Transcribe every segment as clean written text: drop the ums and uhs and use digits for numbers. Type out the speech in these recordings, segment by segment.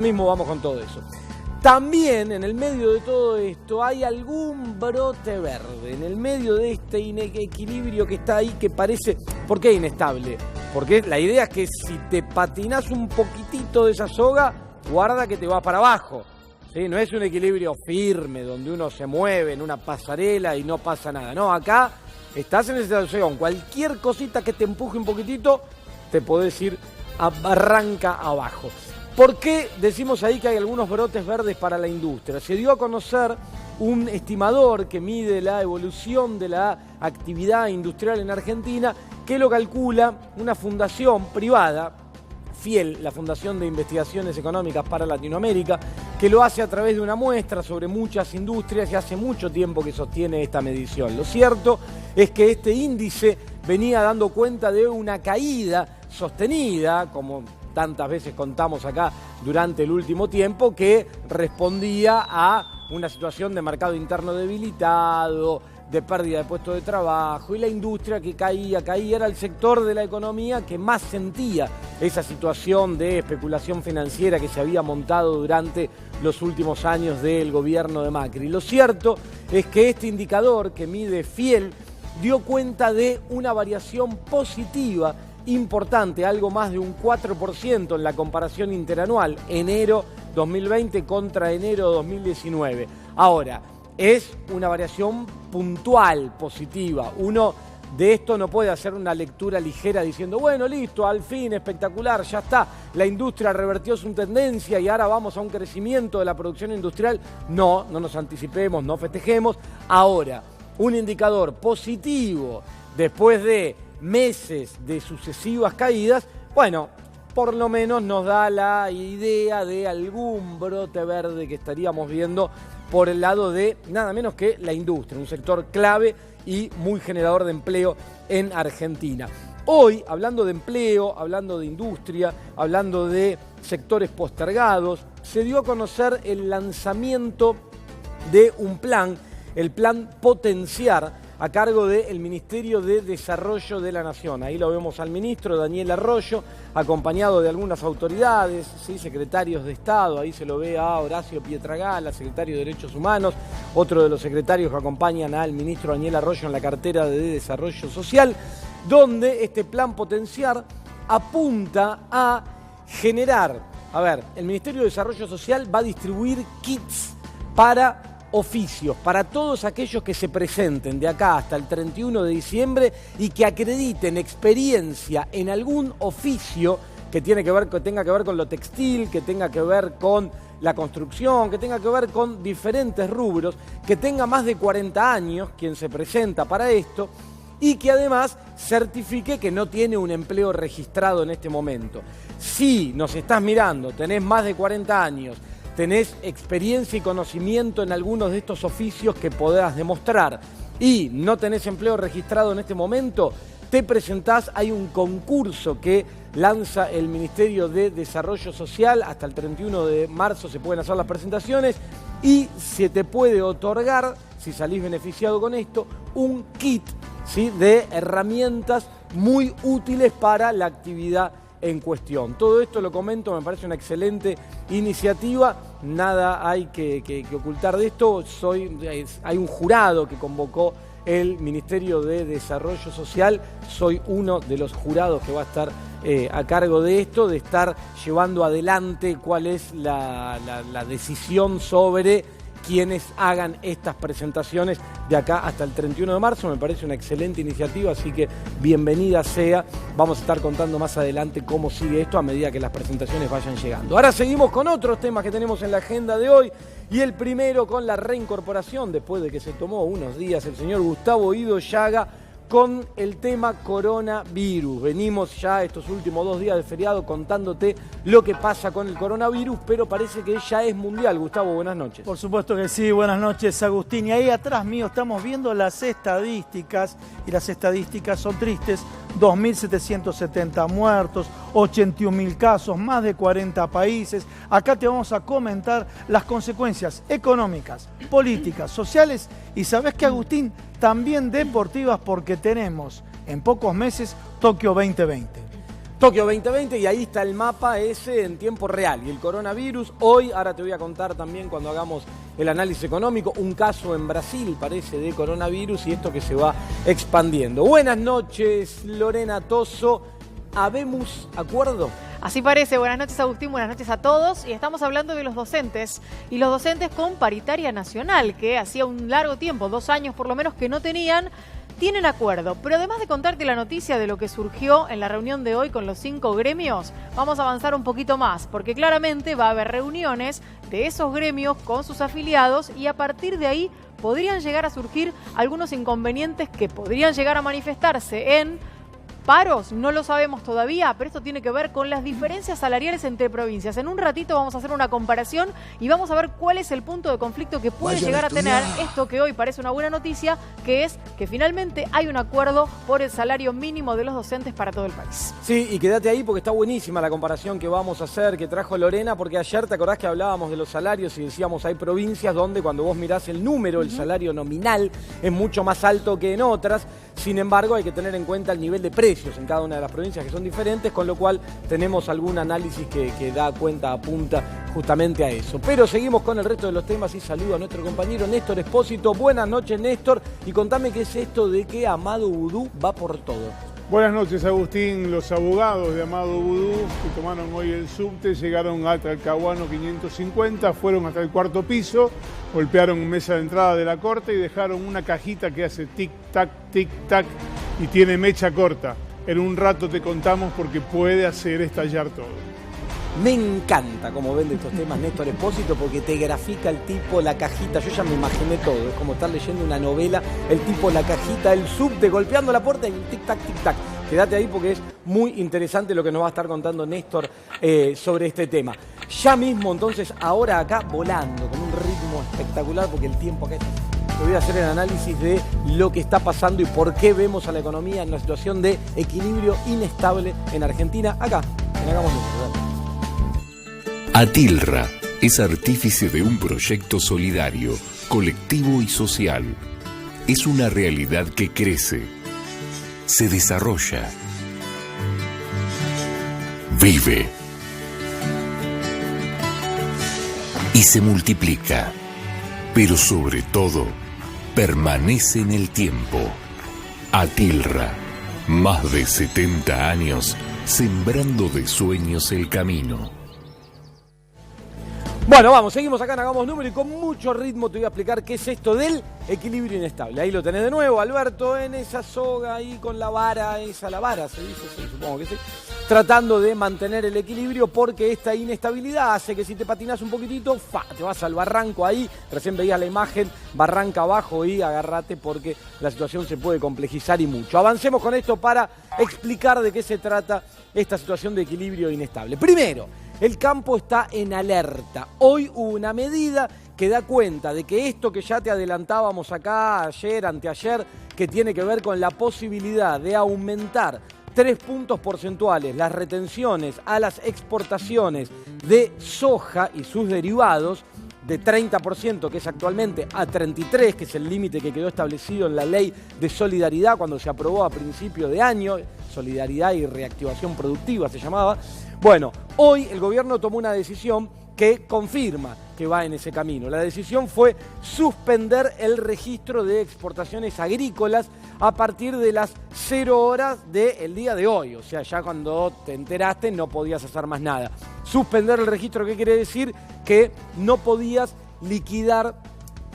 Mismo vamos con todo eso. También en el medio de todo esto hay algún brote verde, en el medio de este inequilibrio que está ahí que parece... ¿Por qué inestable? Porque la idea es que si te patinas un poquitito de esa soga, guarda que te va para abajo. ¿Sí? No es un equilibrio firme donde uno se mueve en una pasarela y no pasa nada. No, acá estás en esa situación. Cualquier cosita que te empuje un poquitito, te podés ir a barranca abajo. ¿Por qué decimos ahí que hay algunos brotes verdes para la industria? Se dio a conocer un estimador que mide la evolución de la actividad industrial en Argentina, que lo calcula una fundación privada, FIEL, la Fundación de Investigaciones Económicas para Latinoamérica, que lo hace a través de una muestra sobre muchas industrias y hace mucho tiempo que sostiene esta medición. Lo cierto es que este índice venía dando cuenta de una caída sostenida, como tantas veces contamos acá durante el último tiempo, que respondía a una situación de mercado interno debilitado, de pérdida de puestos de trabajo, y la industria que caía, era el sector de la economía que más sentía esa situación de especulación financiera que se había montado durante los últimos años del gobierno de Macri. Lo cierto es que este indicador que mide FIEL dio cuenta de una variación positiva importante, algo más de un 4% en la comparación interanual, enero 2020 contra enero 2019. Ahora, es una variación puntual, positiva. Uno de esto no puede hacer una lectura ligera diciendo, bueno, listo, al fin, espectacular, ya está, la industria revertió su tendencia y ahora vamos a un crecimiento de la producción industrial. No nos anticipemos, no festejemos. Ahora, un indicador positivo después de meses de sucesivas caídas, bueno, por lo menos nos da la idea de algún brote verde que estaríamos viendo por el lado de nada menos que la industria, un sector clave y muy generador de empleo en Argentina. Hoy, hablando de empleo, hablando de industria, hablando de sectores postergados, se dio a conocer el lanzamiento de un plan, el plan Potenciar, a cargo del Ministerio de Desarrollo de la Nación. Ahí lo vemos al ministro Daniel Arroyo, acompañado de algunas autoridades, ¿sí? Secretarios de Estado, ahí se lo ve a Horacio Pietragala, secretario de Derechos Humanos, otro de los secretarios que acompañan al ministro Daniel Arroyo en la cartera de Desarrollo Social, donde este plan Potenciar apunta a generar, el Ministerio de Desarrollo Social va a distribuir kits para oficios, para todos aquellos que se presenten de acá hasta el 31 de diciembre y que acrediten experiencia en algún oficio que tenga que ver con lo textil, que tenga que ver con la construcción, que tenga que ver con diferentes rubros, que tenga más de 40 años quien se presenta para esto y que además certifique que no tiene un empleo registrado en este momento. Si nos estás mirando, tenés más de 40 años, tenés experiencia y conocimiento en algunos de estos oficios que podás demostrar y no tenés empleo registrado en este momento, te presentás, hay un concurso que lanza el Ministerio de Desarrollo Social, hasta el 31 de marzo se pueden hacer las presentaciones y se te puede otorgar, si salís beneficiado con esto, un kit, ¿sí?, de herramientas muy útiles para la actividad en cuestión. Todo esto lo comento, me parece una excelente iniciativa, nada hay que ocultar de esto. Hay un jurado que convocó el Ministerio de Desarrollo Social, soy uno de los jurados que va a estar a cargo de esto, de estar llevando adelante cuál es la decisión sobre quienes hagan estas presentaciones de acá hasta el 31 de marzo. Me parece una excelente iniciativa, así que bienvenida sea. Vamos a estar contando más adelante cómo sigue esto a medida que las presentaciones vayan llegando. Ahora seguimos con otros temas que tenemos en la agenda de hoy y el primero con la reincorporación, después de que se tomó unos días, el señor Gustavo Guido Llaga con el tema coronavirus. Venimos ya estos últimos 2 días de feriado contándote lo que pasa con el coronavirus, pero parece que ya es mundial. Gustavo, buenas noches. Por supuesto que sí, buenas noches, Agustín. Y ahí atrás mío estamos viendo las estadísticas, y las estadísticas son tristes. 2.770 muertos, 81.000 casos, más de 40 países. Acá te vamos a comentar las consecuencias económicas, políticas, sociales y, ¿sabés qué, Agustín? También deportivas, porque tenemos en pocos meses Tokio 2020. Tokio 2020, y ahí está el mapa ese en tiempo real. Y el coronavirus, hoy, ahora te voy a contar también cuando hagamos el análisis económico, un caso en Brasil, parece, de coronavirus y esto que se va expandiendo. Buenas noches, Lorena Toso. ¿Habemos acuerdo? Así parece. Buenas noches, Agustín, buenas noches a todos. Y estamos hablando de los docentes. Y los docentes con paritaria nacional, que hacía un largo tiempo, 2 años por lo menos, que no tienen acuerdo. Pero además de contarte la noticia de lo que surgió en la reunión de hoy con los 5 gremios, vamos a avanzar un poquito más, porque claramente va a haber reuniones de esos gremios con sus afiliados y a partir de ahí podrían llegar a surgir algunos inconvenientes que podrían llegar a manifestarse en paros, no lo sabemos todavía, pero esto tiene que ver con las diferencias salariales entre provincias. En un ratito vamos a hacer una comparación y vamos a ver cuál es el punto de conflicto que puede llegar a tener esto que hoy parece una buena noticia, que es que finalmente hay un acuerdo por el salario mínimo de los docentes para todo el país. Sí, y quédate ahí porque está buenísima la comparación que vamos a hacer, que trajo Lorena, porque ayer te acordás que hablábamos de los salarios y decíamos hay provincias donde cuando vos mirás el número, el salario nominal es mucho más alto que en otras. Sin embargo, hay que tener en cuenta el nivel de precios en cada una de las provincias que son diferentes, con lo cual tenemos algún análisis que da cuenta, apunta justamente a eso. Pero seguimos con el resto de los temas y saludo a nuestro compañero Néstor Espósito. Buenas noches, Néstor, y contame qué es esto de que Amado Vudú va por todo. Buenas noches, Agustín. Los abogados de Amado Vudú que tomaron hoy el subte llegaron a Talcahuano 550, fueron hasta el 4º piso, golpearon mesa de entrada de la corte y dejaron una cajita que hace tic-tac, tic-tac y tiene mecha corta. En un rato te contamos porque puede hacer estallar todo. Me encanta cómo vende estos temas Néstor Espósito porque te grafica el tipo, la cajita. Yo ya me imaginé todo, es como estar leyendo una novela, el tipo, la cajita, el subte golpeando la puerta y el tic-tac, tic-tac. Quédate ahí porque es muy interesante lo que nos va a estar contando Néstor sobre este tema. Ya mismo, entonces, ahora acá volando, con un ritmo espectacular porque el tiempo acá está. Te voy a hacer el análisis de lo que está pasando y por qué vemos a la economía en una situación de equilibrio inestable en Argentina. Acá, en Hagamos Números. Atilra es artífice de un proyecto solidario, colectivo y social. Es una realidad que crece, se desarrolla, vive y se multiplica, pero sobre todo permanece en el tiempo. Atilra, más de 70 años sembrando de sueños el camino. Bueno, vamos, seguimos acá en Hagamos Número y con mucho ritmo te voy a explicar qué es esto del equilibrio inestable. Ahí lo tenés de nuevo, Alberto, en esa soga ahí con la vara, la vara se dice, sí, supongo que sí, tratando de mantener el equilibrio porque esta inestabilidad hace que si te patinas un poquitito, te vas al barranco ahí, recién veías la imagen, barranca abajo y agárrate porque la situación se puede complejizar y mucho. Avancemos con esto para explicar de qué se trata esta situación de equilibrio inestable. Primero, el campo está en alerta. Hoy hubo una medida que da cuenta de que esto que ya te adelantábamos acá ayer, anteayer, que tiene que ver con la posibilidad de aumentar 3 puntos porcentuales las retenciones a las exportaciones de soja y sus derivados, de 30%, que es actualmente, a 33%, que es el límite que quedó establecido en la ley de solidaridad cuando se aprobó a principio de año, solidaridad y reactivación productiva se llamaba. Bueno, hoy el gobierno tomó una decisión que confirma que va en ese camino. La decisión fue suspender el registro de exportaciones agrícolas a partir de las 0 horas del día de hoy. O sea, ya cuando te enteraste no podías hacer más nada. Suspender el registro, ¿qué quiere decir? Que no podías liquidar,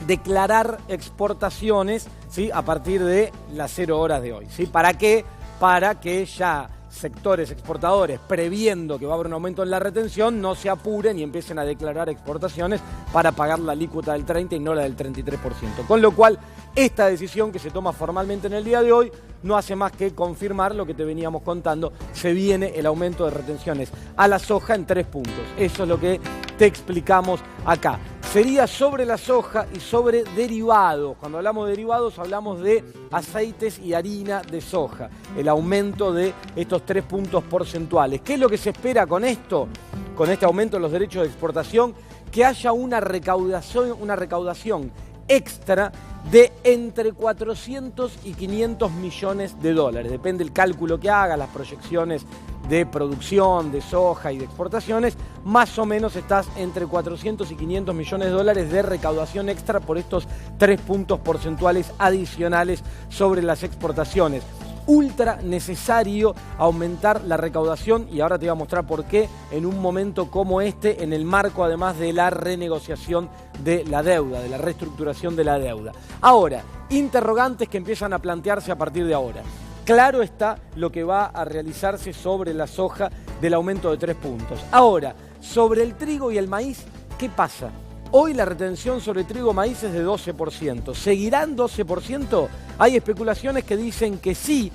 declarar exportaciones, ¿sí?, a partir de las 0 horas de hoy. ¿Sí? ¿Para qué? Para que ya sectores exportadores, previendo que va a haber un aumento en la retención, no se apuren y empiecen a declarar exportaciones para pagar la alícuota del 30% y no la del 33%. Con lo cual, esta decisión que se toma formalmente en el día de hoy no hace más que confirmar lo que te veníamos contando. Se viene el aumento de retenciones a la soja en 3 puntos. Eso es lo que te explicamos acá. Sería sobre la soja y sobre derivados. Cuando hablamos de derivados hablamos de aceites y harina de soja. El aumento de estos 3 puntos porcentuales. ¿Qué es lo que se espera con esto? Con este aumento de los derechos de exportación, que haya una recaudación extra de entre 400 y 500 millones de dólares. Depende del cálculo que haga, las proyecciones de producción, de soja y de exportaciones, más o menos estás entre 400 y 500 millones de dólares de recaudación extra por estos 3 puntos porcentuales adicionales sobre las exportaciones. Ultra necesario aumentar la recaudación y ahora te voy a mostrar por qué en un momento como este, en el marco además de la renegociación de la deuda, de la reestructuración de la deuda. Ahora, interrogantes que empiezan a plantearse a partir de ahora. Claro está lo que va a realizarse sobre la soja del aumento de 3 puntos. Ahora, sobre el trigo y el maíz, ¿qué pasa? Hoy la retención sobre trigo y maíz es de 12%. ¿Seguirán 12%? Hay especulaciones que dicen que sí,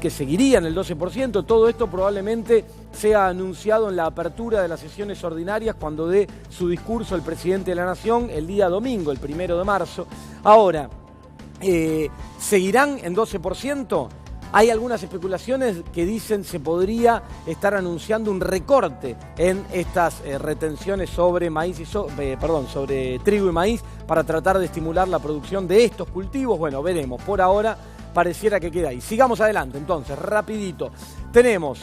que seguirían el 12%. Todo esto probablemente sea anunciado en la apertura de las sesiones ordinarias cuando dé su discurso el presidente de la Nación el día domingo, el 1 de marzo. Ahora, ¿seguirán en 12%? Hay algunas especulaciones que dicen se podría estar anunciando un recorte en estas retenciones sobre maíz y sobre trigo y maíz para tratar de estimular la producción de estos cultivos. Bueno, veremos. Por ahora pareciera que queda ahí. Sigamos adelante, entonces, rapidito. Tenemos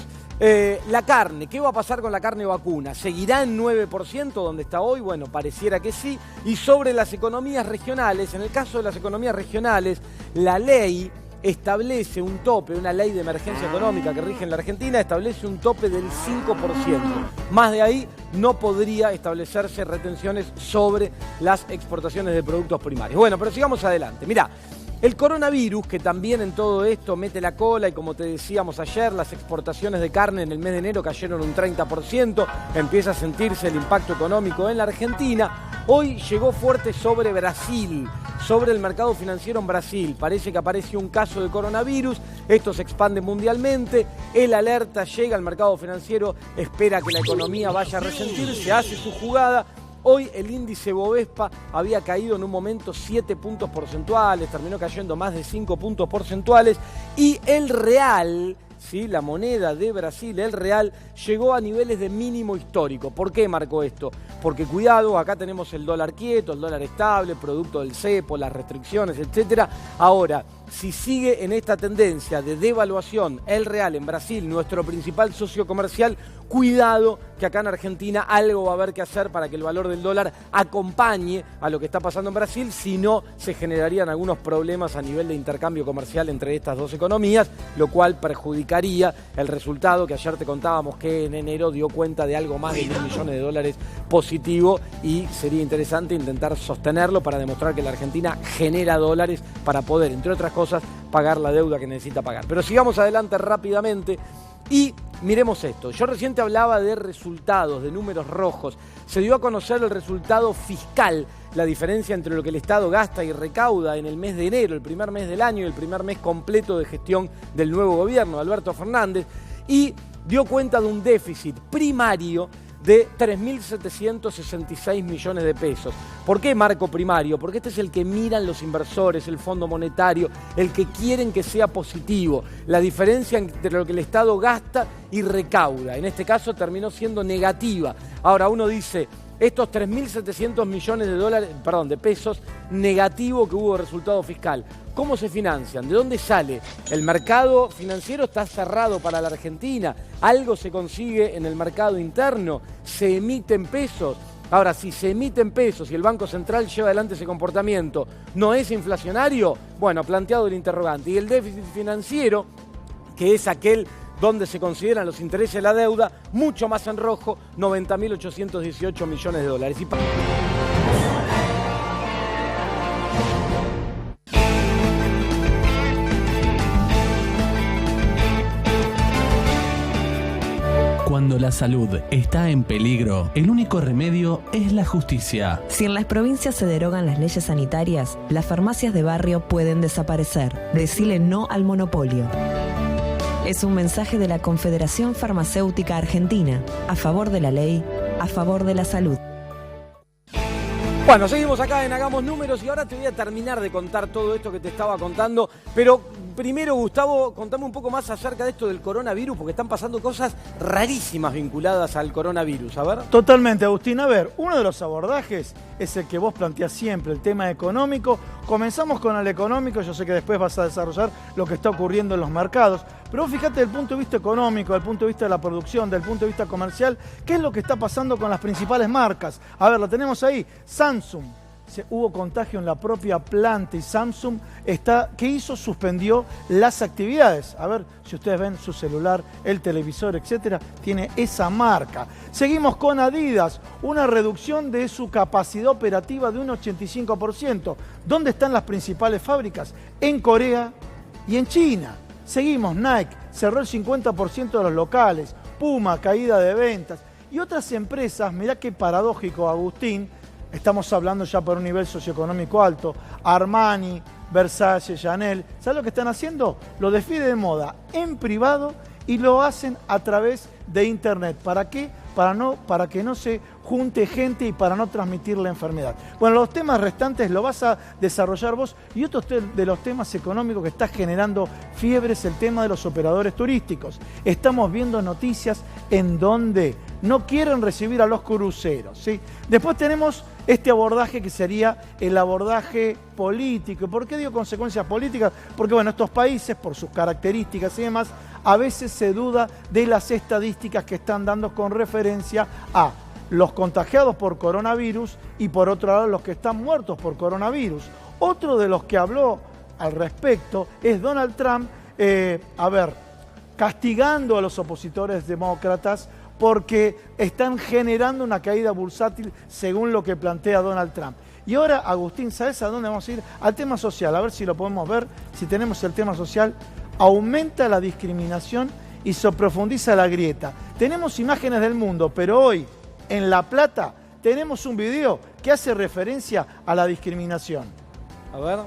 la carne. ¿Qué va a pasar con la carne vacuna? ¿Seguirá en 9% donde está hoy? Bueno, pareciera que sí. Y sobre las economías regionales, en el caso de las economías regionales, la ley establece un tope, una ley de emergencia económica que rige en la Argentina, establece un tope del 5%. Más de ahí no podría establecerse retenciones sobre las exportaciones de productos primarios. Bueno, pero sigamos adelante. Mirá, el coronavirus, que también en todo esto mete la cola, y como te decíamos ayer, las exportaciones de carne en el mes de enero cayeron un 30%, empieza a sentirse el impacto económico en la Argentina. Hoy llegó fuerte sobre Brasil, sobre el mercado financiero en Brasil. Parece que apareció un caso de coronavirus, esto se expande mundialmente, el alerta llega al mercado financiero, espera que la economía vaya a resentirse, hace su jugada. Hoy el índice Bovespa había caído en un momento 7 puntos porcentuales, terminó cayendo más de 5 puntos porcentuales y el real, ¿sí?, la moneda de Brasil, el real, llegó a niveles de mínimo histórico. ¿Por qué marcó esto? Porque cuidado, acá tenemos el dólar quieto, el dólar estable, producto del cepo, las restricciones, etc. Ahora, si sigue en esta tendencia de devaluación el real en Brasil, nuestro principal socio comercial, cuidado que acá en Argentina algo va a haber que hacer para que el valor del dólar acompañe a lo que está pasando en Brasil, si no se generarían algunos problemas a nivel de intercambio comercial entre estas dos economías, lo cual perjudicaría el resultado que ayer te contábamos que en enero dio cuenta de algo más de 1.000 millones de dólares positivo y sería interesante intentar sostenerlo para demostrar que la Argentina genera dólares para poder, entre otras cosas, pagar la deuda que necesita pagar. Pero sigamos adelante rápidamente y miremos esto. Yo recién te hablaba de resultados, de números rojos. Se dio a conocer el resultado fiscal, la diferencia entre lo que el Estado gasta y recauda en el mes de enero, el primer mes del año y el primer mes completo de gestión del nuevo gobierno, Alberto Fernández, y dio cuenta de un déficit primario de 3.766 millones de pesos. ¿Por qué marco primario? Porque este es el que miran los inversores, el Fondo Monetario, el que quieren que sea positivo. La diferencia entre lo que el Estado gasta y recauda. En este caso terminó siendo negativa. Ahora uno dice, estos 3.700 millones de pesos negativo que hubo de resultado fiscal, ¿cómo se financian? ¿De dónde sale? El mercado financiero está cerrado para la Argentina. Algo se consigue en el mercado interno. Se emiten pesos. Ahora, si se emiten pesos y el Banco Central lleva adelante ese comportamiento, ¿no es inflacionario? Bueno, planteado el interrogante. Y el déficit financiero, que es aquel donde se consideran los intereses de la deuda, mucho más en rojo, 90.818 millones de dólares. Cuando la salud está en peligro, el único remedio es la justicia. Si en las provincias se derogan las leyes sanitarias, las farmacias de barrio pueden desaparecer. Decile no al monopolio. Es un mensaje de la Confederación Farmacéutica Argentina, a favor de la ley, a favor de la salud. Bueno, seguimos acá en Hagamos Números y ahora te voy a terminar de contar todo esto que te estaba contando, pero primero, Gustavo, contame un poco más acerca de esto del coronavirus, porque están pasando cosas rarísimas vinculadas al coronavirus. A ver. Totalmente, Agustín. A ver, uno de los abordajes es el que vos planteás siempre, el tema económico. Comenzamos con el económico, yo sé que después vas a desarrollar lo que está ocurriendo en los mercados, pero vos fíjate desde el punto de vista económico, desde el punto de vista de la producción, desde el punto de vista comercial, ¿qué es lo que está pasando con las principales marcas? A ver, lo tenemos ahí, Samsung. Hubo contagio en la propia planta y Samsung ¿qué hizo? Suspendió las actividades. A ver, si ustedes ven su celular, el televisor, etcétera, tiene esa marca. Seguimos con Adidas, una reducción de su capacidad operativa de un 85%. ¿Dónde están las principales fábricas? En Corea y en China. Seguimos, Nike, cerró el 50% de los locales. Puma, caída de ventas. Y otras empresas, mirá qué paradójico, Agustín, estamos hablando ya por un nivel socioeconómico alto, Armani, Versace, Chanel, ¿sabes lo que están haciendo? Lo desfile de moda en privado y lo hacen a través de internet. ¿Para qué? Para que no se junte gente y para no transmitir la enfermedad. Bueno, los temas restantes lo vas a desarrollar vos y otro de los temas económicos que está generando fiebre es el tema de los operadores turísticos. Estamos viendo noticias en donde no quieren recibir a los cruceros, ¿sí? Después tenemos este abordaje que sería el abordaje político. ¿Por qué digo consecuencias políticas? Porque, bueno, estos países, por sus características y demás, a veces se duda de las estadísticas que están dando con referencia a los contagiados por coronavirus y, por otro lado, los que están muertos por coronavirus. Otro de los que habló al respecto es Donald Trump, castigando a los opositores demócratas porque están generando una caída bursátil según lo que plantea Donald Trump. Y ahora, Agustín, ¿sabes a dónde vamos a ir? Al tema social, a ver si lo podemos ver, si tenemos el tema social. Aumenta la discriminación y se profundiza la grieta. Tenemos imágenes del mundo, pero hoy, en La Plata, tenemos un video que hace referencia a la discriminación. A ver.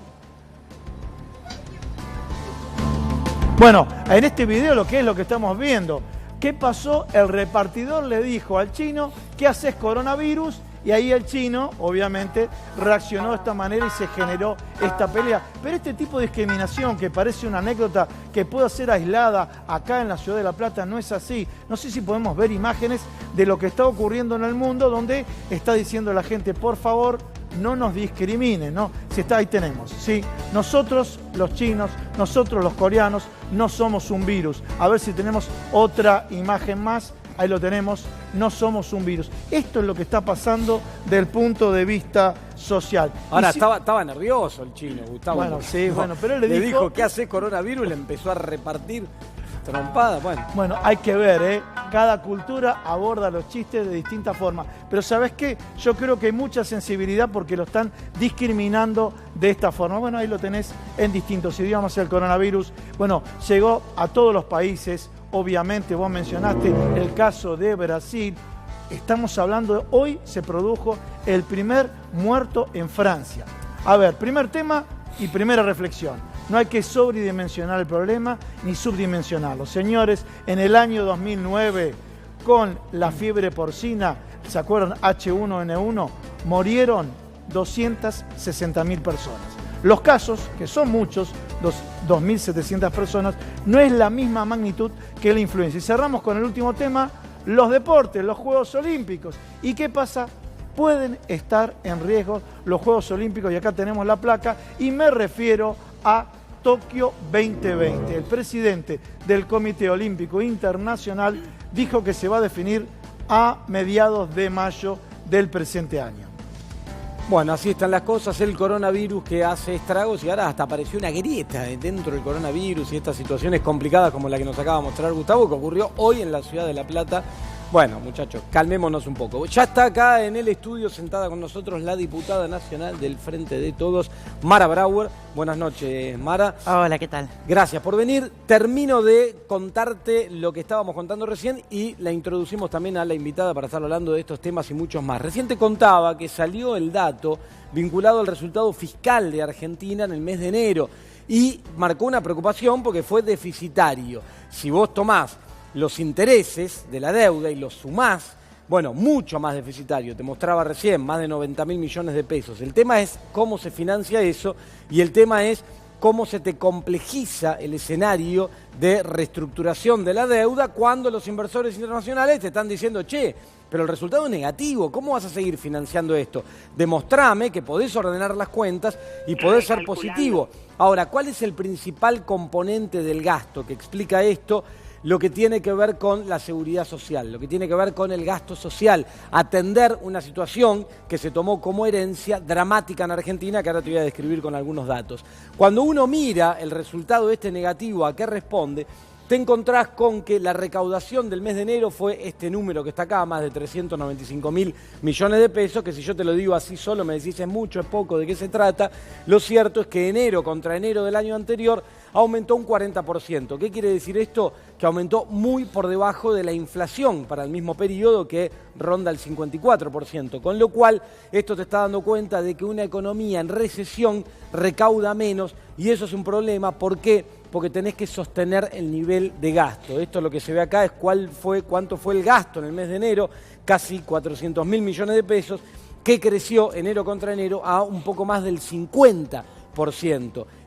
Bueno, en este video lo que estamos viendo. ¿Qué pasó? El repartidor le dijo al chino, ¿qué haces, coronavirus? Y ahí el chino, obviamente, reaccionó de esta manera y se generó esta pelea. Pero este tipo de discriminación, que parece una anécdota que puede ser aislada acá en la ciudad de La Plata, no es así. No sé si podemos ver imágenes de lo que está ocurriendo en el mundo, donde está diciendo la gente, por favor, no nos discriminen, ¿no? Ahí tenemos, ¿sí? Nosotros, los chinos, nosotros, los coreanos, no somos un virus. A ver si tenemos otra imagen más. Ahí lo tenemos, no somos un virus. Esto es lo que está pasando del punto de vista social. Ahora, estaba nervioso el chino, Gustavo. Bueno, sí, bueno, pero él le dijo, ¿qué hace coronavirus? Y le empezó a repartir trompadas. Bueno, hay que ver, ¿eh? Cada cultura aborda los chistes de distinta forma. Pero ¿sabes qué? Yo creo que hay mucha sensibilidad porque lo están discriminando de esta forma. Bueno, ahí lo tenés en distintos idiomas. El coronavirus, bueno, llegó a todos los países. Obviamente, vos mencionaste el caso de Brasil. Estamos hablando, hoy se produjo el primer muerto en Francia. A ver, primer tema y primera reflexión. No hay que sobredimensionar el problema ni subdimensionarlo. Señores, en el año 2009, con la fiebre porcina, ¿se acuerdan? H1N1, murieron 260.000 personas. Los casos, que son muchos, 2.700 personas, no es la misma magnitud que la influenza. Y cerramos con el último tema, los deportes, los Juegos Olímpicos. ¿Y qué pasa? Pueden estar en riesgo los Juegos Olímpicos, y acá tenemos la placa, y me refiero a Tokio 2020. El presidente del Comité Olímpico Internacional dijo que se va a definir a mediados de mayo del presente año. Bueno, así están las cosas, el coronavirus que hace estragos y ahora hasta apareció una grieta dentro del coronavirus y estas situaciones complicadas como la que nos acaba de mostrar Gustavo, que ocurrió hoy en la ciudad de La Plata. Bueno, muchachos, calmémonos un poco. Ya está acá en el estudio sentada con nosotros la diputada nacional del Frente de Todos, Mara Brauer. Buenas noches, Mara. Hola, ¿qué tal? Gracias por venir. Termino de contarte lo que estábamos contando recién y la introducimos también a la invitada para estar hablando de estos temas y muchos más. Recién te contaba que salió el dato vinculado al resultado fiscal de Argentina en el mes de enero y marcó una preocupación porque fue deficitario. Si vos tomás los intereses de la deuda y los sumás, bueno, mucho más deficitario, te mostraba recién, más de 90.000 millones de pesos. El tema es cómo se financia eso y el tema es cómo se te complejiza el escenario de reestructuración de la deuda cuando los inversores internacionales te están diciendo, che, pero el resultado es negativo, ¿cómo vas a seguir financiando esto? Demostrame que podés ordenar las cuentas y podés ser positivo. Ahora, ¿cuál es el principal componente del gasto que explica esto? Lo que tiene que ver con la seguridad social, lo que tiene que ver con el gasto social, atender una situación que se tomó como herencia dramática en Argentina, que ahora te voy a describir con algunos datos. Cuando uno mira el resultado este negativo, ¿a qué responde? Te encontrás con que la recaudación del mes de enero fue este número que está acá, más de 395.000 millones de pesos, que si yo te lo digo así solo me decís es mucho, es poco, ¿de qué se trata? Lo cierto es que enero contra enero del año anterior aumentó un 40%. ¿Qué quiere decir esto? Que aumentó muy por debajo de la inflación para el mismo periodo, que ronda el 54%. Con lo cual, esto te está dando cuenta de que una economía en recesión recauda menos, y eso es un problema. ¿Por qué? Porque tenés que sostener el nivel de gasto. Esto lo que se ve acá es cuánto fue el gasto en el mes de enero, casi 400.000 millones de pesos, que creció enero contra enero a un poco más del 50%.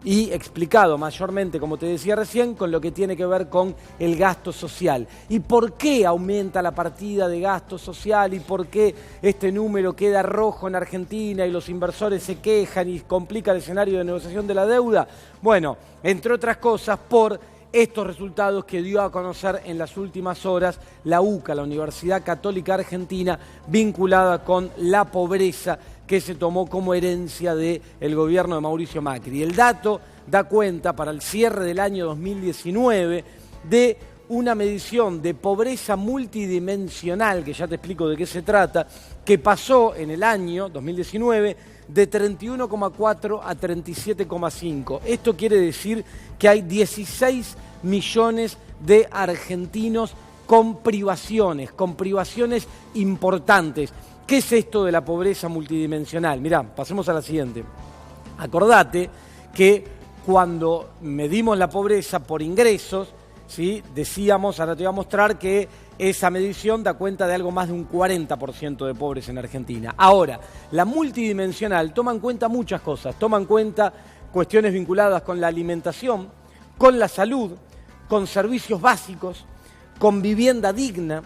Y explicado mayormente, como te decía recién, con lo que tiene que ver con el gasto social. ¿Y por qué aumenta la partida de gasto social? ¿Y por qué este número queda rojo en Argentina y los inversores se quejan y complica el escenario de negociación de la deuda? Bueno, entre otras cosas, por estos resultados que dio a conocer en las últimas horas la UCA, la Universidad Católica Argentina, vinculada con la pobreza que se tomó como herencia del gobierno de Mauricio Macri. El dato da cuenta para el cierre del año 2019 de una medición de pobreza multidimensional, que ya te explico de qué se trata, que pasó en el año 2019 de 31,4 a 37,5. Esto quiere decir que hay 16 millones de argentinos con privaciones importantes. ¿Qué es esto de la pobreza multidimensional? Mirá, pasemos a la siguiente. Acordate que cuando medimos la pobreza por ingresos, ¿sí? Decíamos, ahora te voy a mostrar que esa medición da cuenta de algo más de un 40% de pobres en Argentina. Ahora, la multidimensional toma en cuenta muchas cosas. Toma en cuenta cuestiones vinculadas con la alimentación, con la salud, con servicios básicos, con vivienda digna,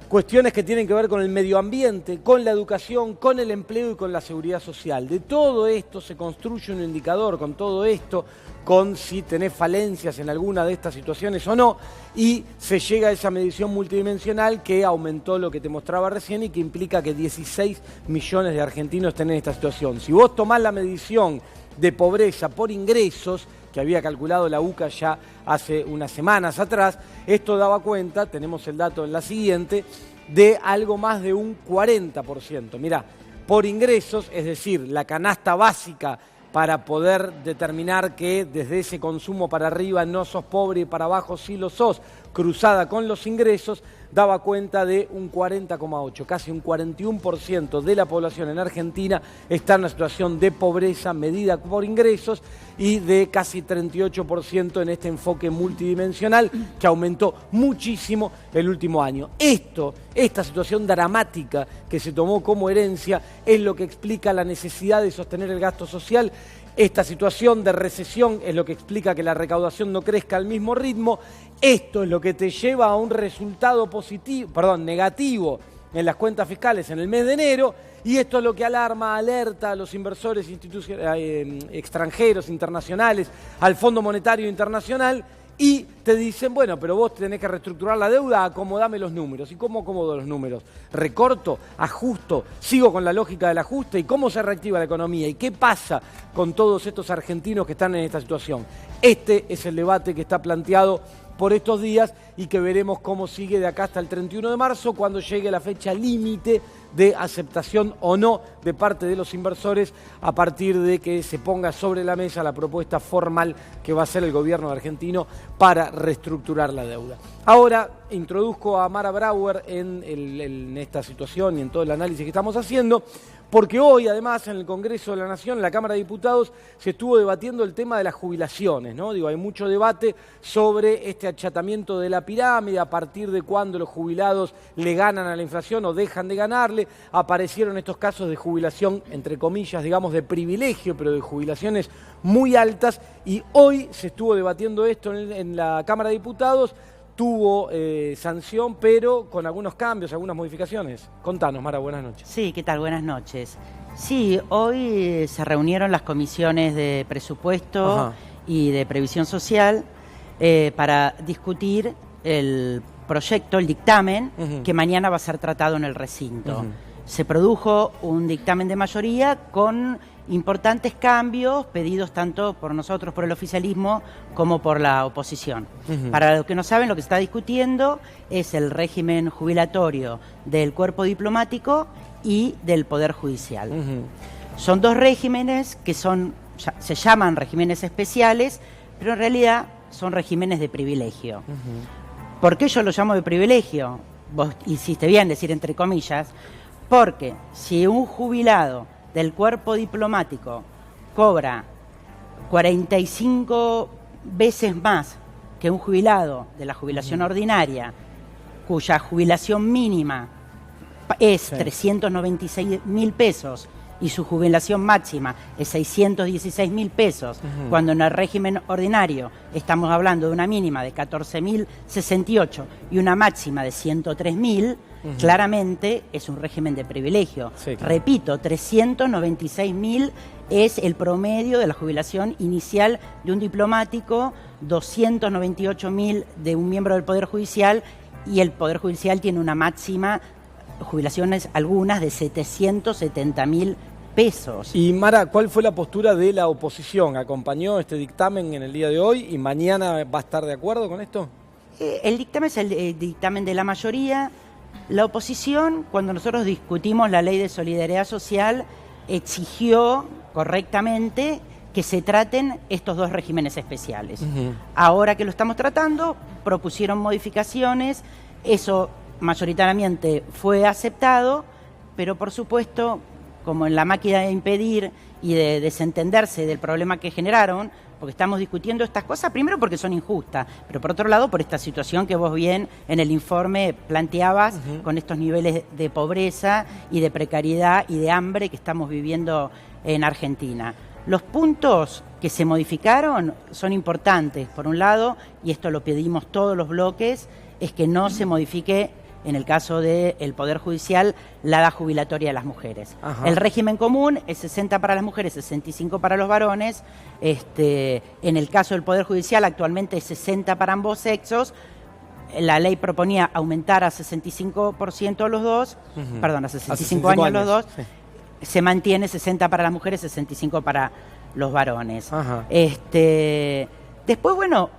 cuestiones que tienen que ver con el medio ambiente, con la educación, con el empleo y con la seguridad social. De todo esto se construye un indicador, con todo esto, con si tenés falencias en alguna de estas situaciones o no, y se llega a esa medición multidimensional que aumentó lo que te mostraba recién y que implica que 16 millones de argentinos estén en esta situación. Si vos tomás la medición de pobreza por ingresos, que había calculado la UCA ya hace unas semanas atrás, esto daba cuenta, tenemos el dato en la siguiente, de algo más de un 40%. Mirá, por ingresos, es decir, la canasta básica para poder determinar que desde ese consumo para arriba no sos pobre y para abajo sí lo sos, cruzada con los ingresos, daba cuenta de un 40,8%, casi un 41% de la población en Argentina está en una situación de pobreza medida por ingresos y de casi 38% en este enfoque multidimensional que aumentó muchísimo el último año. Esta situación dramática que se tomó como herencia es lo que explica la necesidad de sostener el gasto social. Esta situación de recesión es lo que explica que la recaudación no crezca al mismo ritmo. Esto es lo que te lleva a un resultado negativo en las cuentas fiscales en el mes de enero, y esto es lo que alerta a los inversores extranjeros, internacionales, al Fondo Monetario Internacional, y te dicen, bueno, pero vos tenés que reestructurar la deuda, acomodame los números. ¿Y cómo acomodo los números? ¿Recorto? ¿Ajusto? ¿Sigo con la lógica del ajuste? ¿Y cómo se reactiva la economía? ¿Y qué pasa con todos estos argentinos que están en esta situación? Este es el debate que está planteado por estos días y que veremos cómo sigue de acá hasta el 31 de marzo, cuando llegue la fecha límite de aceptación o no de parte de los inversores a partir de que se ponga sobre la mesa la propuesta formal que va a hacer el gobierno argentino para reestructurar la deuda. Ahora introduzco a Mara Brauer en esta situación y en todo el análisis que estamos haciendo, porque hoy además en el Congreso de la Nación, en la Cámara de Diputados, se estuvo debatiendo el tema de las jubilaciones, ¿no? Hay mucho debate sobre este achatamiento de la pirámide, a partir de cuándo los jubilados le ganan a la inflación o dejan de ganarle. tarde aparecieron estos casos de jubilación, entre comillas, digamos, de privilegio, pero de jubilaciones muy altas, y hoy se estuvo debatiendo esto en la Cámara de Diputados. Tuvo sanción, pero con algunos cambios, algunas modificaciones. Contanos, Mara, buenas noches. Sí, ¿qué tal? Buenas noches. Sí, hoy se reunieron las comisiones de presupuesto y de previsión social para discutir el proyecto, el dictamen, que mañana va a ser tratado en el recinto. Se produjo un dictamen de mayoría con importantes cambios pedidos tanto por nosotros, por el oficialismo, como por la oposición. Para los que no saben, lo que se está discutiendo es el régimen jubilatorio del cuerpo diplomático y del Poder Judicial. Son dos regímenes que se llaman regímenes especiales, pero en realidad son regímenes de privilegio. ¿Por qué yo lo llamo de privilegio? Vos hiciste bien decir entre comillas, porque si un jubilado del cuerpo diplomático cobra 45 veces más que un jubilado de la jubilación ordinaria, cuya jubilación mínima es 396.000 pesos y su jubilación máxima es 616.000 pesos, cuando en el régimen ordinario estamos hablando de una mínima de 14.068 y una máxima de 103.000, claramente es un régimen de privilegio. Sí, claro. Repito, 396.000 es el promedio de la jubilación inicial de un diplomático, 298.000 de un miembro del Poder Judicial, y el Poder Judicial tiene una máxima, jubilaciones algunas de 770.000 pesos. Y Mara, ¿cuál fue la postura de la oposición? ¿Acompañó este dictamen en el día de hoy y mañana va a estar de acuerdo con esto? El dictamen es el dictamen de la mayoría. La oposición, cuando nosotros discutimos la ley de solidaridad social, exigió correctamente que se traten estos dos regímenes especiales. Ahora que lo estamos tratando, propusieron modificaciones, eso mayoritariamente fue aceptado, pero por supuesto, como en la máquina de impedir y de desentenderse del problema que generaron, porque estamos discutiendo estas cosas, primero porque son injustas, pero por otro lado por esta situación que vos bien en el informe planteabas, con estos niveles de pobreza y de precariedad y de hambre que estamos viviendo en Argentina. Los puntos que se modificaron son importantes. Por un lado, y esto lo pedimos todos los bloques, es que no se modifique, en el caso del Poder Judicial, la edad jubilatoria de las mujeres. El régimen común es 60 para las mujeres, 65 para los varones. En el caso del Poder Judicial, actualmente es 60 para ambos sexos. La ley proponía aumentar a 65% los dos, perdón, a 65 años los dos. Sí. Se mantiene 60 para las mujeres, 65 para los varones. Después, bueno...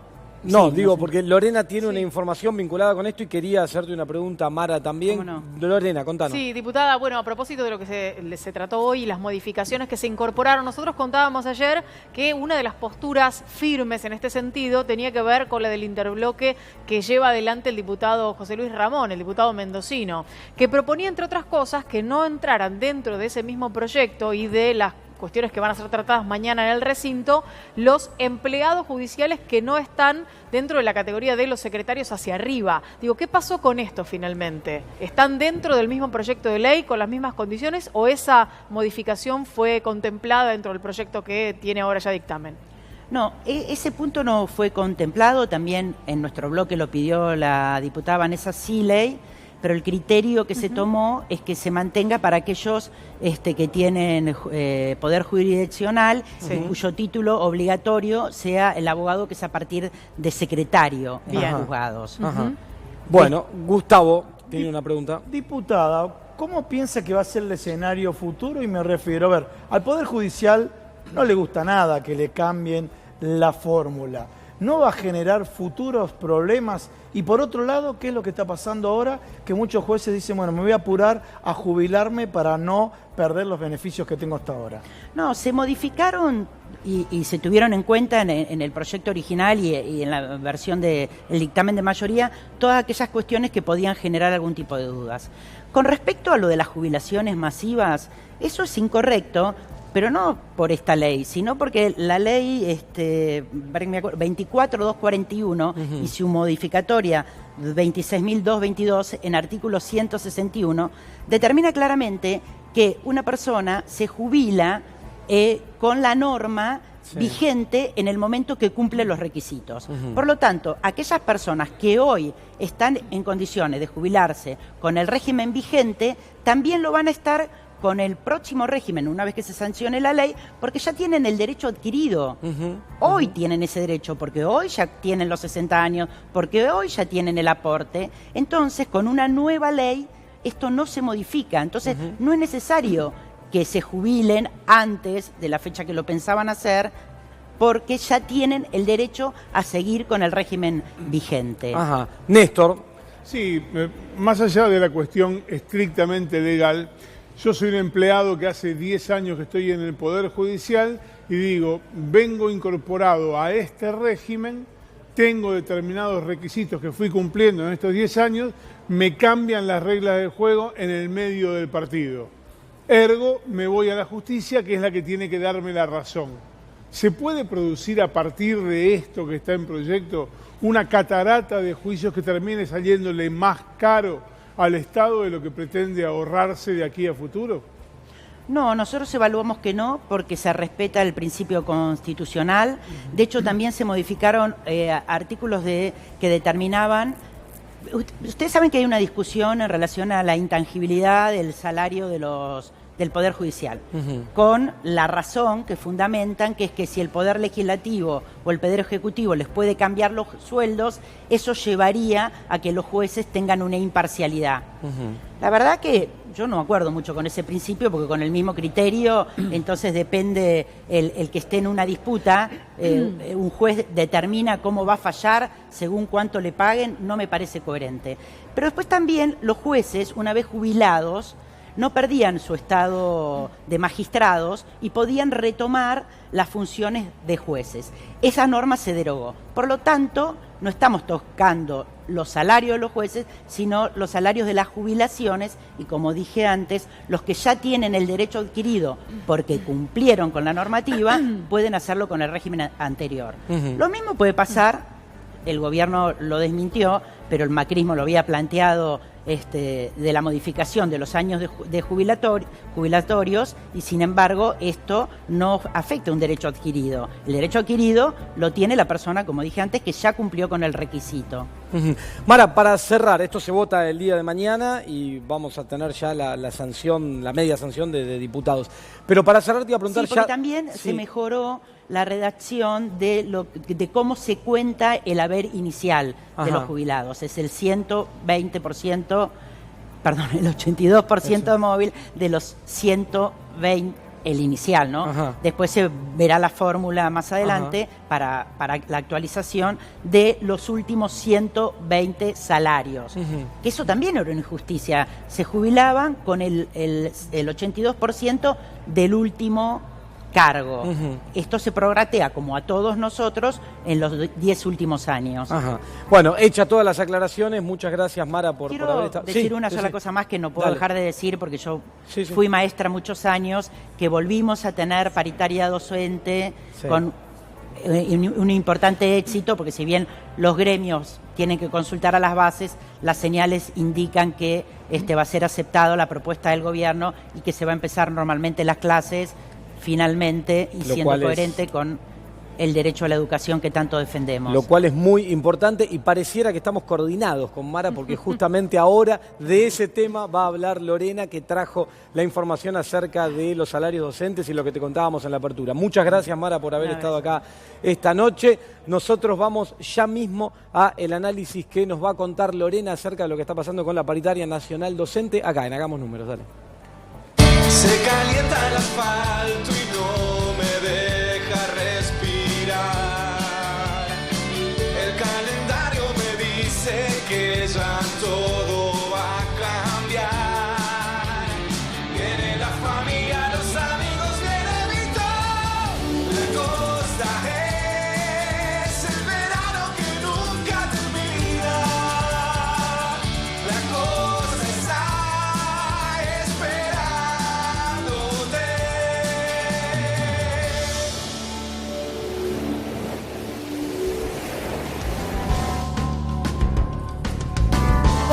No, sí, digo, porque Lorena tiene una información vinculada con esto y quería hacerte una pregunta, Mara, también. ¿Cómo no? Lorena, contanos. Sí, diputada, bueno, a propósito de lo que se trató hoy y las modificaciones que se incorporaron, nosotros contábamos ayer que una de las posturas firmes en este sentido tenía que ver con la del interbloque que lleva adelante el diputado José Luis Ramón, el diputado mendocino, que proponía, entre otras cosas, que no entraran dentro de ese mismo proyecto y de las cuestiones que van a ser tratadas mañana en el recinto, los empleados judiciales que no están dentro de la categoría de los secretarios hacia arriba. Digo, ¿qué pasó con esto finalmente? ¿Están dentro del mismo proyecto de ley con las mismas condiciones o esa modificación fue contemplada dentro del proyecto que tiene ahora ya dictamen? No, ese punto no fue contemplado, también en nuestro bloque lo pidió la diputada Vanessa Siley, pero el criterio que se tomó es que se mantenga para aquellos que tienen poder jurisdiccional, cuyo título obligatorio sea el abogado que es a partir de secretario en los juzgados. Bueno, Gustavo tiene una pregunta. Diputada, ¿cómo piensa que va a ser el escenario futuro? Y me refiero, a ver, al Poder Judicial no le gusta nada que le cambien la fórmula. ¿No va a generar futuros problemas? Y por otro lado, ¿qué es lo que está pasando ahora? Que muchos jueces dicen, bueno, me voy a apurar a jubilarme para no perder los beneficios que tengo hasta ahora. No, se modificaron y se tuvieron en cuenta en el proyecto original y en la versión del dictamen de mayoría todas aquellas cuestiones que podían generar algún tipo de dudas. Con respecto a lo de las jubilaciones masivas, eso es incorrecto, pero no por esta ley, sino porque la ley 24.241 y su modificatoria 26.222 en artículo 161 determina claramente que una persona se jubila con la norma vigente en el momento que cumple los requisitos. Por lo tanto, aquellas personas que hoy están en condiciones de jubilarse con el régimen vigente, también lo van a estar con el próximo régimen, una vez que se sancione la ley, porque ya tienen el derecho adquirido. Hoy tienen ese derecho, porque hoy ya tienen los 60 años, porque hoy ya tienen el aporte. Entonces, con una nueva ley, esto no se modifica. Entonces, no es necesario que se jubilen antes de la fecha que lo pensaban hacer, porque ya tienen el derecho a seguir con el régimen vigente. Ajá. Néstor. Sí, más allá de la cuestión estrictamente legal, yo soy un empleado que hace 10 años que estoy en el Poder Judicial y digo, vengo incorporado a este régimen, tengo determinados requisitos que fui cumpliendo en estos 10 años, me cambian las reglas del juego en el medio del partido. Ergo, me voy a la justicia, que es la que tiene que darme la razón. ¿Se puede producir a partir de esto que está en proyecto una catarata de juicios que termine saliéndole más caro al Estado de lo que pretende ahorrarse de aquí a futuro? No, nosotros evaluamos que no, porque se respeta el principio constitucional. De hecho, también se modificaron artículos que determinaban. Ustedes saben que hay una discusión en relación a la intangibilidad del salario del Poder Judicial, con la razón que fundamentan, que es que si el Poder Legislativo o el Poder Ejecutivo les puede cambiar los sueldos, eso llevaría a que los jueces tengan una imparcialidad. La verdad que yo no acuerdo mucho con ese principio, porque con el mismo criterio, entonces depende el que esté en una disputa, un juez determina cómo va a fallar según cuánto le paguen, no me parece coherente. Pero después también los jueces, una vez jubilados, no perdían su estado de magistrados y podían retomar las funciones de jueces. Esa norma se derogó. Por lo tanto, no estamos tocando los salarios de los jueces, sino los salarios de las jubilaciones y, como dije antes, los que ya tienen el derecho adquirido porque cumplieron con la normativa, pueden hacerlo con el régimen anterior. Lo mismo puede pasar, el gobierno lo desmintió, pero el macrismo lo había planteado de la modificación de los años de jubilatorios, y sin embargo esto no afecta un derecho adquirido. El derecho adquirido lo tiene la persona, como dije antes, que ya cumplió con el requisito. Mara, para cerrar, esto se vota el día de mañana y vamos a tener ya la sanción, la media sanción de diputados. Pero para cerrar te iba a preguntar sí, porque también se mejoró la redacción de cómo se cuenta el haber inicial de los jubilados. Es el 120%, perdón, el 82% de móvil de los 120, el inicial, ¿no? Después se verá la fórmula más adelante para la actualización de los últimos 120 salarios. Que eso también era una injusticia. Se jubilaban con el 82% del último cargo. Esto se prorratea, como a todos nosotros, en los 10 últimos años. Bueno, hecha todas las aclaraciones, muchas gracias, Mara, por haber estado. Quiero decir una sola cosa más que no puedo dejar de decir, porque yo fui maestra muchos años, que volvimos a tener paritaria docente con un importante éxito, porque si bien los gremios tienen que consultar a las bases, las señales indican que va a ser aceptado la propuesta del gobierno y que se va a empezar normalmente las clases finalmente, y siendo coherente con el derecho a la educación que tanto defendemos. Lo cual es muy importante y pareciera que estamos coordinados con Mara, porque justamente ahora de ese tema va a hablar Lorena, que trajo la información acerca de los salarios docentes y lo que te contábamos en la apertura. Muchas gracias, Mara, por haber estado acá esta noche. Nosotros vamos ya mismo a el análisis que nos va a contar Lorena acerca de lo que está pasando con la paritaria nacional docente. Acá en Hagamos Números, dale. Se calienta el asfalto y no me deja respirar. El calendario me dice que ya todo va a cambiar. Viene la familia, los amigos, viene Vito. La costa es el verano que nunca termina. La costa está esperándote.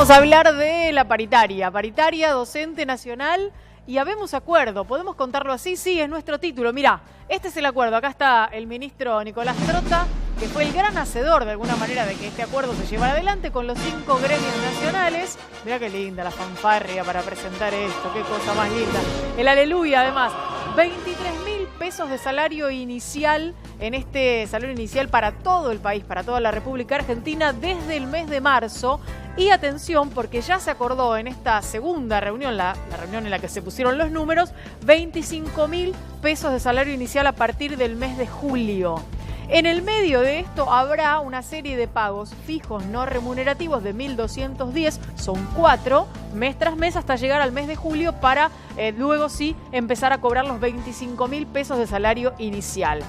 Vamos a hablar de la paritaria docente nacional y habemos acuerdo. ¿Podemos contarlo así? Sí, es nuestro título. Mirá, este es el acuerdo. Acá está el ministro Nicolás Trota, que fue el gran hacedor de alguna manera de que este acuerdo se llevara adelante con los 5 gremios nacionales. Mirá qué linda la fanfarria para presentar esto, qué cosa más linda. El aleluya, además. 23.000 pesos de salario inicial en este salario inicial para todo el país, para toda la República Argentina desde el mes de marzo. Y atención, porque ya se acordó en esta segunda reunión, la reunión en la que se pusieron los números, 25.000 pesos de salario inicial a partir del mes de julio. En el medio de esto habrá una serie de pagos fijos no remunerativos de 1.210, son 4, mes tras mes hasta llegar al mes de julio para luego sí empezar a cobrar los 25.000 pesos de salario inicial.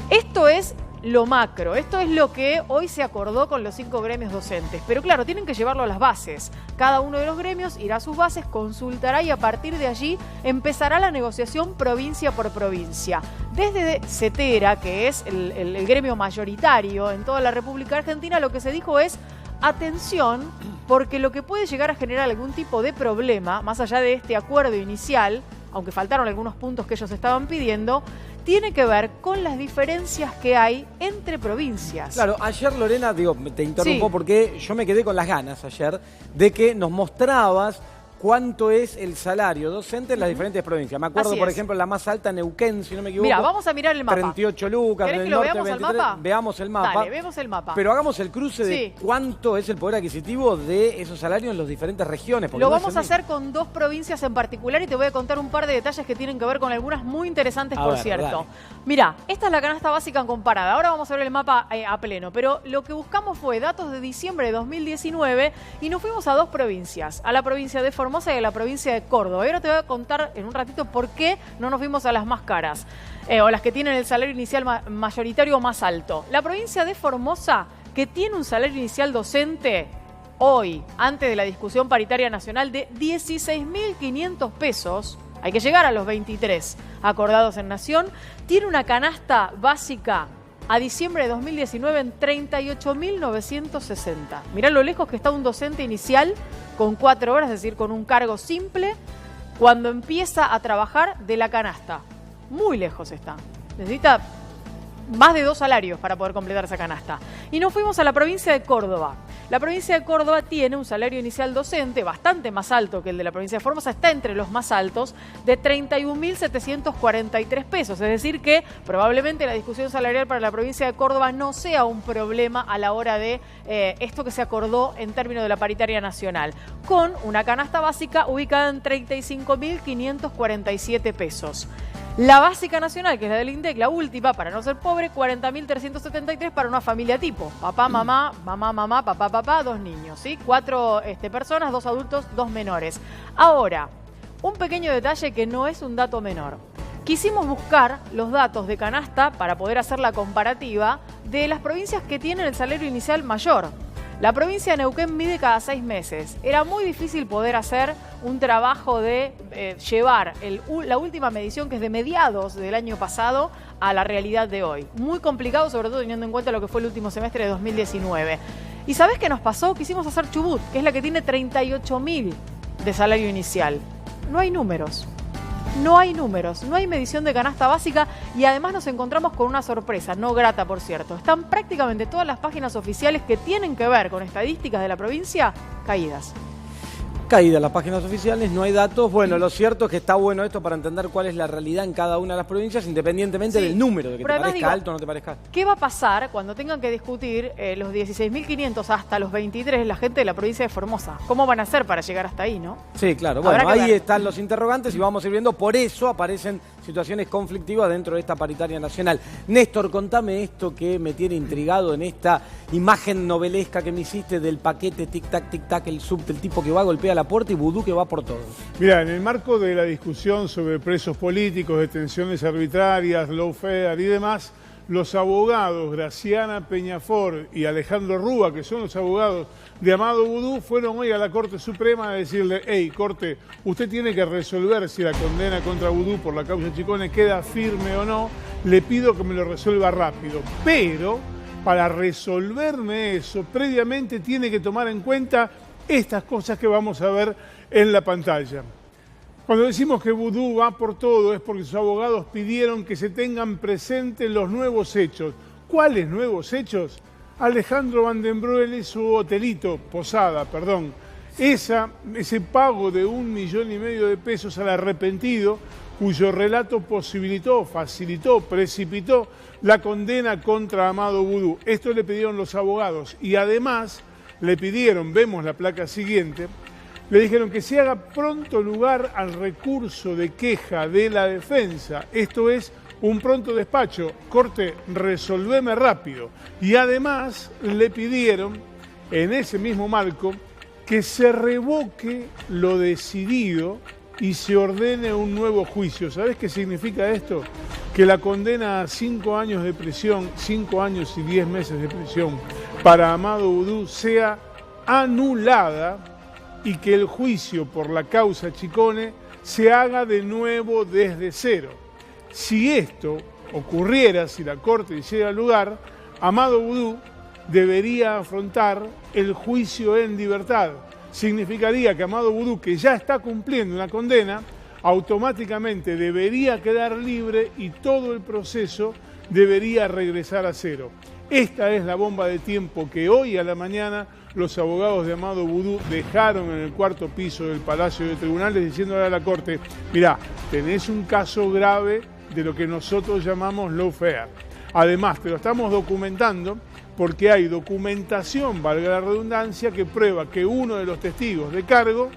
Esto es lo macro, esto es lo que hoy se acordó con los 5 gremios docentes. Pero claro, tienen que llevarlo a las bases. Cada uno de los gremios irá a sus bases, consultará y a partir de allí empezará la negociación provincia por provincia. Desde CETERA, que es el gremio mayoritario en toda la República Argentina, lo que se dijo es: atención, porque lo que puede llegar a generar algún tipo de problema, más allá de este acuerdo inicial, aunque faltaron algunos puntos que ellos estaban pidiendo, tiene que ver con las diferencias que hay entre provincias. Claro, ayer, Lorena, te interrumpo Sí. porque yo me quedé con las ganas ayer de que nos mostrabas cuánto es el salario docente en las diferentes provincias. Me acuerdo, Así por es. ejemplo, la más alta, Neuquén, si no me equivoco. Mira, vamos a mirar el mapa. 38 lucas, ¿Querés del que lo norte veamos al 23. mapa? Veamos el mapa. Dale, vemos el mapa. Pero hagamos el cruce de Sí. cuánto es el poder adquisitivo de esos salarios en las diferentes regiones. porque Lo no es vamos el a mismo. hacer con 2 provincias en particular y te voy a contar un par de detalles que tienen que ver con algunas muy interesantes, A por ver, cierto. dale. Mira, esta es la canasta básica comparada. Ahora vamos a ver el mapa a pleno, pero lo que buscamos fue datos de diciembre de 2019 y nos fuimos a 2 provincias, a la provincia de Formosa y a la provincia de Córdoba. Y ahora te voy a contar en un ratito por qué no nos fuimos a las más caras o las que tienen el salario inicial mayoritario más alto. La provincia de Formosa, que tiene un salario inicial docente hoy, antes de la discusión paritaria nacional, de 16.500 pesos, hay que llegar a los 23 acordados en Nación, tiene una canasta básica a diciembre de 2019 en 38.960. Mirá lo lejos que está un docente inicial con 4 horas, es decir, con un cargo simple, cuando empieza a trabajar de la canasta. Muy lejos está. Necesita más de 2 salarios para poder completar esa canasta. Y nos fuimos a la provincia de Córdoba. La provincia de Córdoba tiene un salario inicial docente bastante más alto que el de la provincia de Formosa, está entre los más altos, de 31.743 pesos. Es decir que probablemente la discusión salarial para la provincia de Córdoba no sea un problema a la hora de esto que se acordó en términos de la paritaria nacional, con una canasta básica ubicada en 35.547 pesos. La básica nacional, que es la del INDEC, la última, para no ser pobre, 40.373 para una familia tipo. Papá, mamá, mamá, papá, 2 niños, ¿sí? 4 personas, 2 adultos, 2 menores. Ahora, un pequeño detalle que no es un dato menor. Quisimos buscar los datos de canasta para poder hacer la comparativa de las provincias que tienen el salario inicial mayor. La provincia de Neuquén mide cada 6 meses. Era muy difícil poder hacer un trabajo de llevar la última medición, que es de mediados del año pasado, a la realidad de hoy. Muy complicado, sobre todo teniendo en cuenta lo que fue el último semestre de 2019. ¿Y sabés qué nos pasó? Quisimos hacer Chubut, que es la que tiene 38.000 de salario inicial. No hay números. No hay números, no hay medición de canasta básica y además nos encontramos con una sorpresa, no grata por cierto. Están prácticamente todas las páginas oficiales que tienen que ver con estadísticas de la provincia caídas. Caídas las páginas oficiales, no hay datos. Bueno, lo cierto es que está bueno esto para entender cuál es la realidad en cada una de las provincias, independientemente Sí, del número, de que te pero además parezca digo, alto o no te parezca. ¿Qué va a pasar cuando tengan que discutir los 16.500 hasta los 23 la gente de la provincia de Formosa? ¿Cómo van a hacer para llegar hasta ahí, no? Sí, claro. Habrá Bueno, que ahí ver. están los interrogantes y vamos a ir viendo. Por eso aparecen situaciones conflictivas dentro de esta paritaria nacional. Néstor, contame esto que me tiene intrigado en esta imagen novelesca que me hiciste del paquete tic-tac, el subte, el tipo que va, golpea la puerta y vudú que va por todo. Mira, en el marco de la discusión sobre presos políticos, detenciones arbitrarias, lawfare y demás, los abogados Graciana Peñafort y Alejandro Rúa, que son los abogados de Amado Vudú, fueron hoy a la Corte Suprema a decirle: hey, Corte, usted tiene que resolver si la condena contra Vudú por la causa Chicones queda firme o no, le pido que me lo resuelva rápido. Pero para resolverme eso, previamente tiene que tomar en cuenta estas cosas que vamos a ver en la pantalla. Cuando decimos que Vudú va por todo es porque sus abogados pidieron que se tengan presentes los nuevos hechos. ¿Cuáles nuevos hechos? Alejandro Van den Broek y su hotelito, posada, perdón. Ese pago de 1,5 millones de pesos al arrepentido, cuyo relato facilitó, precipitó la condena contra Amado Vudú. Esto le pidieron los abogados y además le pidieron, vemos la placa siguiente, le dijeron que se haga pronto lugar al recurso de queja de la defensa. Esto es un pronto despacho. Corte, resolveme rápido. Y además le pidieron, en ese mismo marco, que se revoque lo decidido y se ordene un nuevo juicio. ¿Sabés qué significa esto? Que la condena a 5 años de prisión, 5 años y 10 meses de prisión para Amado Vudú sea anulada y que el juicio por la causa Chicone se haga de nuevo desde cero. Si esto ocurriera, si la Corte hiciera lugar, Amado Vudú debería afrontar el juicio en libertad. Significaría que Amado Vudú, que ya está cumpliendo una condena, automáticamente debería quedar libre y todo el proceso debería regresar a cero. Esta es la bomba de tiempo que hoy a la mañana los abogados de Amado Vudú dejaron en el 4º piso del Palacio de Tribunales diciéndole a la Corte, mirá, tenés un caso grave de lo que nosotros llamamos lawfare. Además, te lo estamos documentando porque hay documentación, valga la redundancia, que prueba que uno de los testigos de cargo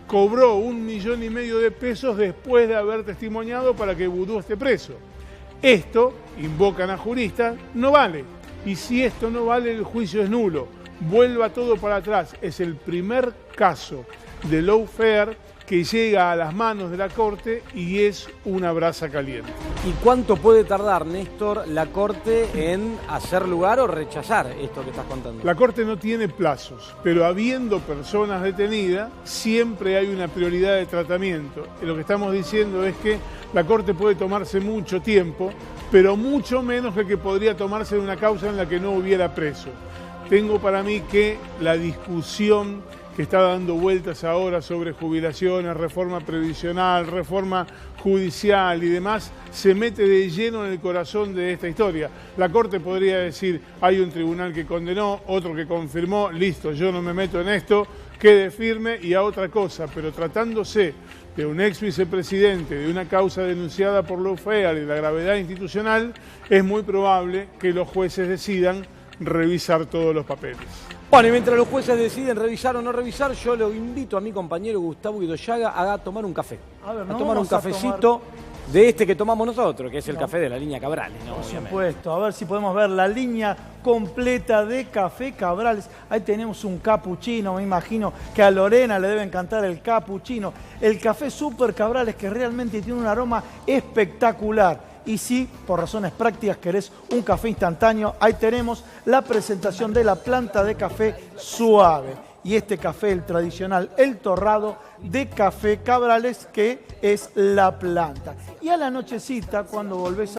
cobró 1,5 millones de pesos después de haber testimoniado para que Vudú esté preso. Esto, invocan a juristas, no vale. Y si esto no vale, el juicio es nulo. Vuelva todo para atrás. Es el primer caso de lawfare que llega a las manos de la Corte y es una brasa caliente. ¿Y cuánto puede tardar, Néstor, la Corte en hacer lugar o rechazar esto que estás contando? La Corte no tiene plazos, pero habiendo personas detenidas, siempre hay una prioridad de tratamiento. Lo que estamos diciendo es que la Corte puede tomarse mucho tiempo, pero mucho menos que podría tomarse en una causa en la que no hubiera preso. Tengo para mí que la discusión que está dando vueltas ahora sobre jubilaciones, reforma previsional, reforma judicial y demás, se mete de lleno en el corazón de esta historia. La Corte podría decir, hay un tribunal que condenó, otro que confirmó, listo, yo no me meto en esto, quede firme y a otra cosa, pero tratándose de un ex vicepresidente, de una causa denunciada por lawfare y la gravedad institucional, es muy probable que los jueces decidan revisar todos los papeles. Bueno, y mientras los jueces deciden revisar o no revisar, yo lo invito a mi compañero Gustavo Idoyaga a tomar un café. A tomar un cafecito de este que tomamos nosotros, que es el café de la línea Cabrales, ¿no? Por supuesto, a ver si podemos ver la línea completa de Café Cabrales. Ahí tenemos un capuchino, me imagino que a Lorena le debe encantar el capuchino. El café Super Cabrales, que realmente tiene un aroma espectacular. Y si por razones prácticas querés un café instantáneo, ahí tenemos la presentación de la planta de café suave. Y este café, el tradicional, el torrado de Café Cabrales, que es la planta. Y a la nochecita, cuando volvés